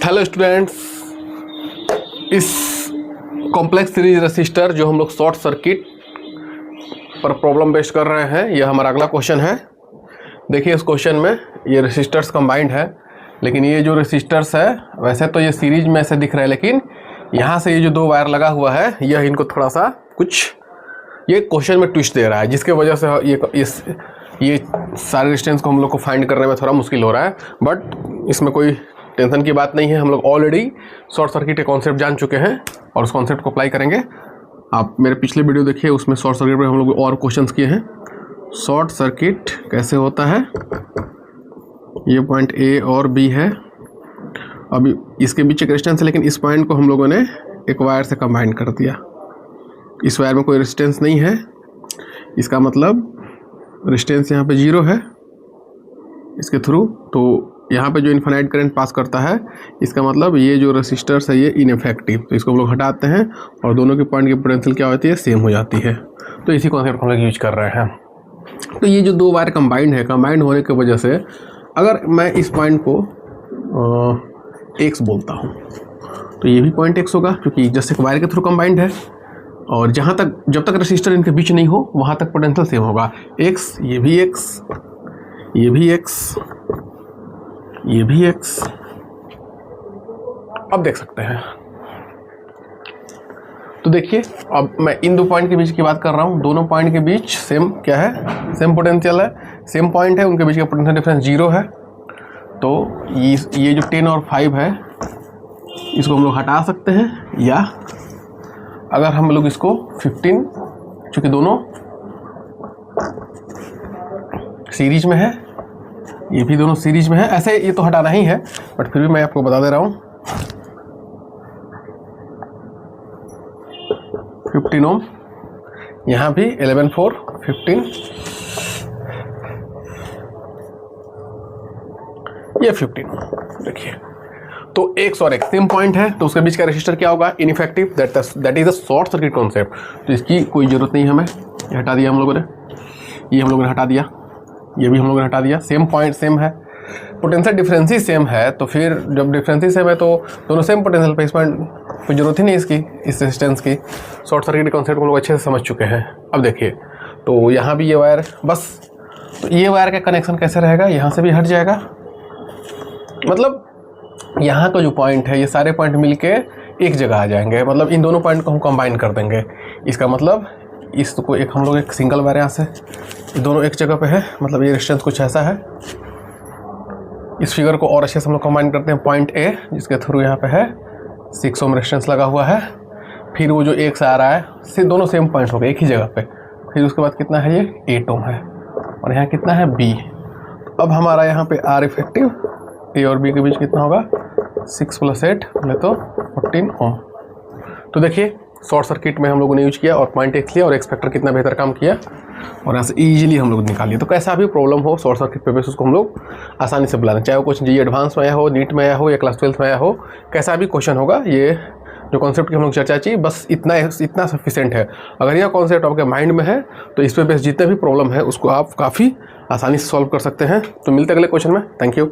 Hello students, इस complex series resistor जो हम लोग शॉर्ट सर्किट पर प्रॉब्लम बेस्ड कर रहे हैं, यह हमारा अगला क्वेश्चन है। देखिए इस क्वेश्चन में ये रेसिस्टर्स कंबाइंड है, लेकिन ये जो रेसिस्टर्स है वैसे तो ये सीरीज में ऐसे दिख रहा है, लेकिन यहाँ से ये जो दो वायर लगा हुआ है यह इनको थोड़ा सा कुछ ये क्वेश्चन में ट्विस्ट दे रहा है, जिसके वजह से ये सारे रेजिस्टेंस को हम लोग को फाइंड करने में थोड़ा मुश्किल हो रहा है। बट इसमें कोई टेंशन की बात नहीं है, हम लोग ऑलरेडी शॉर्ट सर्किट के कॉन्सेप्ट जान चुके हैं और उस कॉन्सेप्ट को अप्लाई करेंगे। आप मेरे पिछले वीडियो देखिए, उसमें शॉर्ट सर्किट पर हम लोग और क्वेश्चंस किए हैं। शॉर्ट सर्किट कैसे होता है, ये पॉइंट ए और बी है, अभी इसके बीच एक रेजिस्टेंस है, लेकिन इस पॉइंट को हम लोगों ने एक वायर से कंबाइन कर दिया। इस वायर में कोई रेजिस्टेंस नहीं है, इसका मतलब रेजिस्टेंस यहाँ पे 0 है इसके थ्रू, तो यहाँ पे जो इनफाइनाइट करंट पास करता है, इसका मतलब ये जो रेसिस्टर्स है ये इनइफेक्टिव, तो इसको हम लोग हटाते हैं और दोनों के पॉइंट की पोटेंशियल क्या होती है, सेम हो जाती है। तो इसी कॉन्सेप्ट को हम लोग यूज कर रहे हैं। तो ये जो दो वायर कंबाइंड है, कंबाइंड होने की वजह से अगर मैं इस पॉइंट को एक्स बोलता हूँ तो ये भी पॉइंट एक्स होगा, क्योंकि जैसे वायर के थ्रू कंबाइंड है और जहाँ तक जब तक रेसिस्टर इनके बीच नहीं हो वहाँ तक पोटेंशियल सेम होगा। एक्स, ये भी एक्स, ये भी एक्स, ये भी एक्स। अब देख सकते हैं, तो देखिए अब मैं इन दो पॉइंट के बीच की बात कर रहा हूँ। दोनों पॉइंट के बीच सेम क्या है, सेम पोटेंशियल है, सेम पॉइंट है, उनके बीच का पोटेंशियल डिफरेंस 0 है। तो ये जो 10 और 5 है इसको हम लोग हटा सकते हैं, या अगर हम लोग इसको 15, चूँकि दोनों सीरीज में है, ये भी दोनों सीरीज में है, ऐसे ये तो हटाना ही है, बट फिर भी मैं आपको बता दे रहा हूँ। 15 ओम, यहाँ भी 11 4 15, ये 15। देखिए तो एक्स और एक्स सेम पॉइंट है, तो उसके बीच का रेसिस्टर क्या होगा, ineffective, that is a short circuit concept. तो इसकी कोई ज़रूरत नहीं है हमें, ये हटा दिया हम लोगों ने, ये हम लोगों ने हटा दिया, ये भी हम लोगों ने हटा दिया। सेम पॉइंट सेम है, पोटेंशियल डिफरेंस ही सेम है, तो फिर जब डिफरेंस ही सेम है तो दोनों सेम पोटेंशियल पे इस पॉइंट कोई ज़रूरत ही नहीं इसकी, इस रेजिस्टेंस की। शॉर्ट सर्किट कॉन्सेप्ट हम लोग अच्छे से समझ चुके हैं। अब देखिए तो यहाँ भी ये वायर, बस तो ये वायर का कनेक्शन कैसे रहेगा, यहाँ से भी हट जाएगा, मतलब यहाँ का जो पॉइंट है ये सारे पॉइंट मिलके एक जगह आ जाएंगे, मतलब इन दोनों पॉइंट को हम कंबाइन कर देंगे। इसका मतलब इसको एक हम लोग एक सिंगल वायर यहाँ से, ये दोनों एक जगह पे है, मतलब ये रेजिस्टेंस कुछ ऐसा है। इस फिगर को और अच्छे से हम लोग कंबाइन करते हैं। पॉइंट ए जिसके थ्रू यहाँ पे है 6 ओम रेजिस्टेंस लगा हुआ है, फिर वो जो एक से आ रहा है, सिर्फ दोनों सेम पॉइंट हो गए एक ही जगह पे। फिर उसके बाद कितना है, ये 8 ओम है, और यहाँ कितना है, बी। अब हमारा यहाँ पे आर इफेक्टिव ए और बी के बीच कितना होगा, 6 + 8 बोले तो 14 ओम। तो देखिए शॉर्ट सर्किट में हम लोगों ने यूज किया और पॉइंट एक्स लिया और एक्सपेक्टर कितना बेहतर काम किया, और यहाँ से ईजिली हम लोग निकाल लिया। तो कैसा भी प्रॉब्लम हो शॉर्ट सर्किट पे बेसिस को हम लोग आसानी से बुला लें, चाहे वो क्वेश्चन जी एडवांस में आया हो, नीट में आया हो, या क्लास 12th में आया हो, कैसा भी क्वेश्चन होगा, ये जो कॉन्सेप्ट की हम लोग चर्चा चाहिए बस इतना सफिशिएंट है। अगर यह कॉन्सेप्ट आपके माइंड में है तो इस पर बेस जितने भी प्रॉब्लम है उसको आप काफ़ी आसानी से सॉल्व कर सकते हैं। तो मिलते हैं अगले क्वेश्चन में। Thank you.